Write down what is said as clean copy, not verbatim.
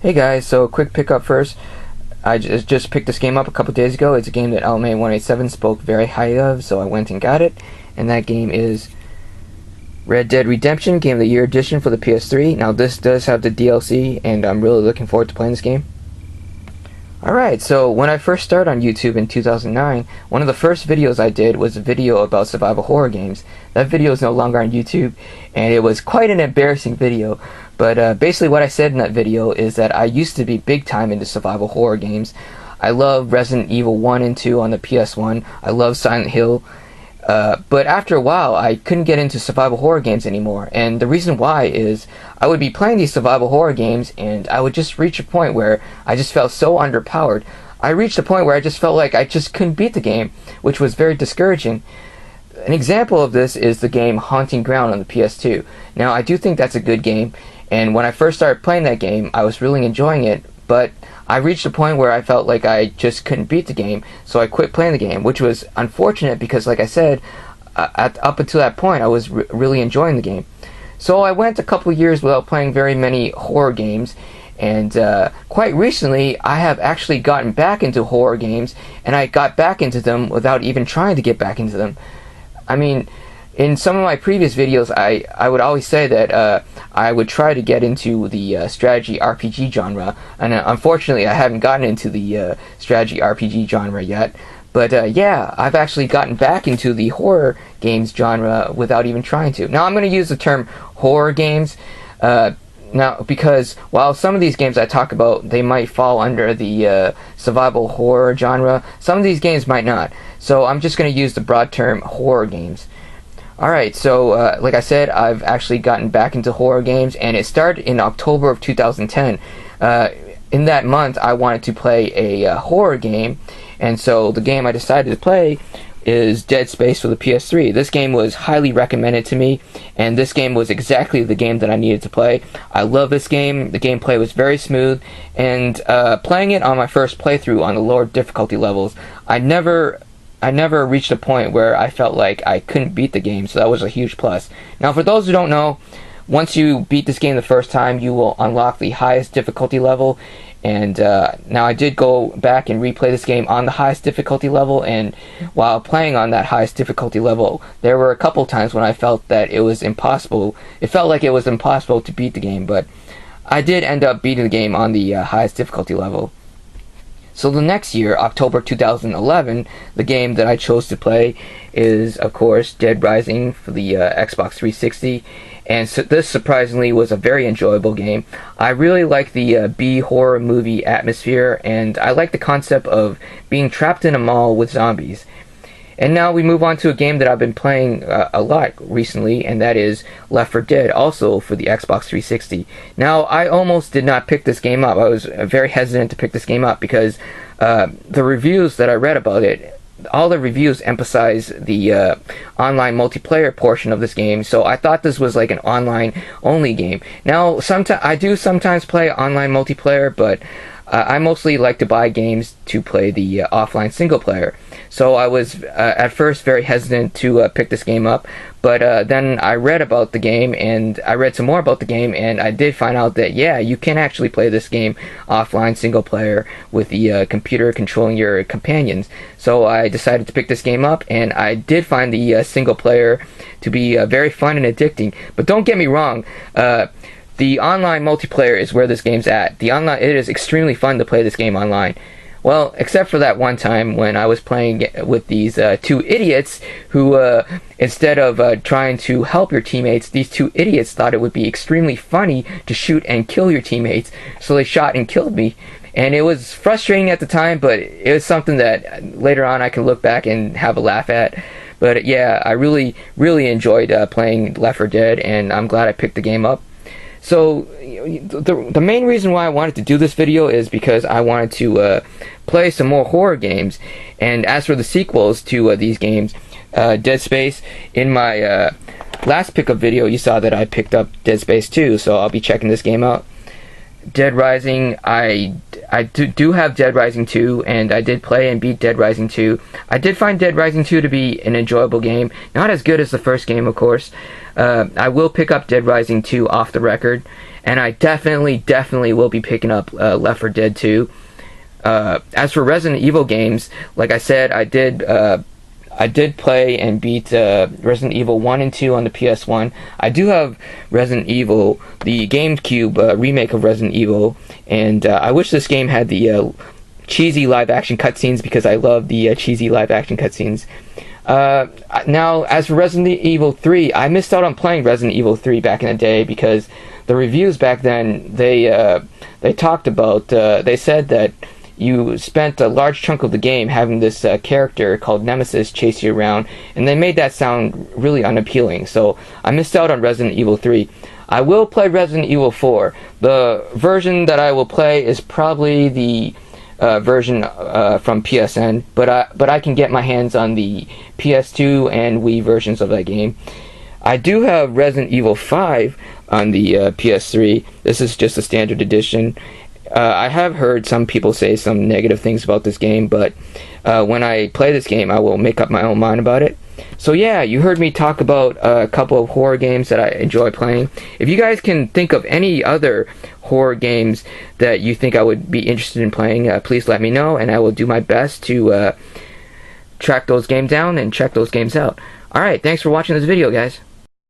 Hey guys, so quick pickup first. I just picked this game up a couple days ago. It's a game that LMA187 spoke very highly of, so I went and got it. And that game is Red Dead Redemption Game of the Year Edition for the PS3. Now this does have the DLC, and I'm really looking forward to playing this game. Alright, so when I first started on YouTube in 2009, one of the first videos I did was a video about survival horror games. That video is no longer on YouTube, and it was quite an embarrassing video. But basically what I said in that video is that I used to be big time into survival horror games. I love Resident Evil 1 and 2 on the PS1. I love Silent Hill. But after a while, I couldn't get into survival horror games anymore. And the reason why is I would be playing these survival horror games and I would just reach a point where I just felt so underpowered. I reached a point where I just felt like I just couldn't beat the game, which was very discouraging. An example of this is the game Haunting Ground on the PS2. Now, I do think that's a good game. And when I first started playing that game, I was really enjoying it. But I reached a point where I felt like I just couldn't beat the game, so I quit playing the game, which was unfortunate because, like I said, up until that point, I was really enjoying the game. So I went a couple years without playing very many horror games, and quite recently, I have actually gotten back into horror games, and I got back into them without even trying to get back into them. I mean, in some of my previous videos, I would always say that I would try to get into the strategy RPG genre, and unfortunately I haven't gotten into the strategy RPG genre yet. But yeah, I've actually gotten back into the horror games genre without even trying to. Now I'm going to use the term horror games now because while some of these games I talk about, they might fall under the survival horror genre, some of these games might not. So I'm just going to use the broad term horror games. Alright, so like I said, I've actually gotten back into horror games, and it started in October of 2010. In that month, I wanted to play a horror game, and so the game I decided to play is Dead Space for the PS3. This game was highly recommended to me, and this game was exactly the game that I needed to play. I love this game. The gameplay was very smooth, and playing it on my first playthrough on the lower difficulty levels, I never reached a point where I felt like I couldn't beat the game, so that was a huge plus. Now, for those who don't know, once you beat this game the first time, you will unlock the highest difficulty level, and now I did go back and replay this game on the highest difficulty level, and while playing on that highest difficulty level, there were a couple times when I felt that it was impossible. It felt like it was impossible to beat the game, but I did end up beating the game on the highest difficulty level. So the next year, October 2011, the game that I chose to play is, of course, Dead Rising for the Xbox 360, and so this surprisingly was a very enjoyable game. I really like the B-horror movie atmosphere, and I like the concept of being trapped in a mall with zombies. And now we move on to a game that I've been playing a lot recently, and that is Left 4 Dead, also for the Xbox 360. Now, I almost did not pick this game up. I was very hesitant to pick this game up because the reviews that I read about it, all the reviews emphasize the online multiplayer portion of this game, so I thought this was like an online-only game. Now, I do sometimes play online multiplayer, but I mostly like to buy games to play the offline single player. So I was at first very hesitant to pick this game up, but then I read about the game, and I read some more about the game, and I did find out that yeah, you can actually play this game offline single player with the computer controlling your companions. So I decided to pick this game up, and I did find the single player to be very fun and addicting. But don't get me wrong, the online multiplayer is where this game's at. It is extremely fun to play this game online. Well, except for that one time when I was playing with these two idiots who, instead of trying to help your teammates, these two idiots thought it would be extremely funny to shoot and kill your teammates, so they shot and killed me. And it was frustrating at the time, but it was something that later on I can look back and have a laugh at. But yeah, I really, really enjoyed playing Left 4 Dead, and I'm glad I picked the game up. So, the main reason why I wanted to do this video is because I wanted to play some more horror games. And as for the sequels to these games, Dead Space, in my last pickup video, you saw that I picked up Dead Space 2, so I'll be checking this game out. Dead Rising, I do have Dead Rising 2, and I did play and beat Dead Rising 2. I did find Dead Rising 2 to be an enjoyable game. Not as good as the first game, of course. I will pick up Dead Rising 2 off the record, and I definitely will be picking up Left 4 Dead 2. As for Resident Evil games, like I said, I did play and beat Resident Evil 1 and 2 on the PS1. I do have Resident Evil, the GameCube remake of Resident Evil, and I wish this game had the cheesy live-action cutscenes, because I love the cheesy live-action cutscenes. Now, as for Resident Evil 3, I missed out on playing Resident Evil 3 back in the day, because the reviews back then, they talked about, they said that you spent a large chunk of the game having this character called Nemesis chase you around, and they made that sound really unappealing, so I missed out on Resident Evil 3. I will play Resident Evil 4. The version that I will play is probably the version from PSN, but I can get my hands on the PS2 and Wii versions of that game. I do have Resident Evil 5 on the PS3. This is just a standard edition. I have heard some people say some negative things about this game, but when I play this game, I will make up my own mind about it. So yeah, you heard me talk about a couple of horror games that I enjoy playing. If you guys can think of any other horror games that you think I would be interested in playing, please let me know, and I will do my best to track those games down and check those games out. Alright, thanks for watching this video, guys.